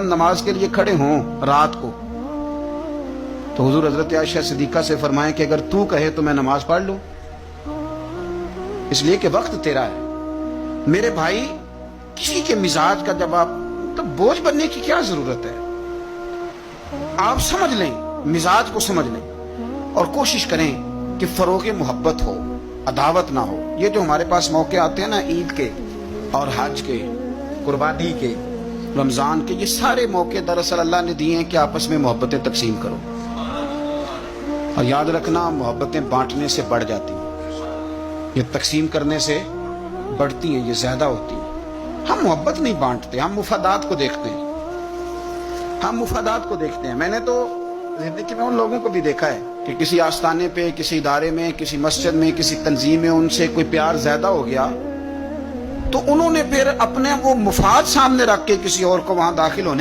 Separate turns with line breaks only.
نماز کے لیے کھڑے ہوں رات کو تو حضور حضرت عائشہ صدیقہ سے فرمائیں کہ اگر تو کہے تو میں نماز پڑھ لوں، اس لیے کہ وقت تیرا ہے۔ میرے بھائی، کسی کے مزاج کا جب آپ تو بوجھ بننے کی کیا ضرورت ہے؟ آپ سمجھ لیں، مزاج کو سمجھ لیں اور کوشش کریں کہ فروغ محبت ہو، عداوت نہ ہو۔ یہ جو ہمارے پاس موقع آتے ہیں نا، عید کے اور حج کے، قربانی کے، رمضان کے، یہ سارے موقع دراصل اللہ نے دیے ہیں کہ آپس میں محبتیں تقسیم کرو، اور یاد رکھنا محبتیں بانٹنے سے بڑھ جاتی ہیں، یہ تقسیم کرنے سے بڑھتی ہیں، یہ زیادہ ہوتی ہیں۔ ہم محبت نہیں بانٹتے، ہم مفادات کو دیکھتے ہیں، ہم مفادات کو دیکھتے ہیں۔ میں نے تو زندگی میں ان لوگوں کو بھی دیکھا ہے کہ کسی آستانے پہ، کسی ادارے میں، کسی مسجد میں، کسی تنظیم میں ان سے کوئی پیار زیادہ ہو گیا تو انہوں نے پھر اپنے وہ مفاد سامنے رکھ کے کسی اور کو وہاں داخل ہونے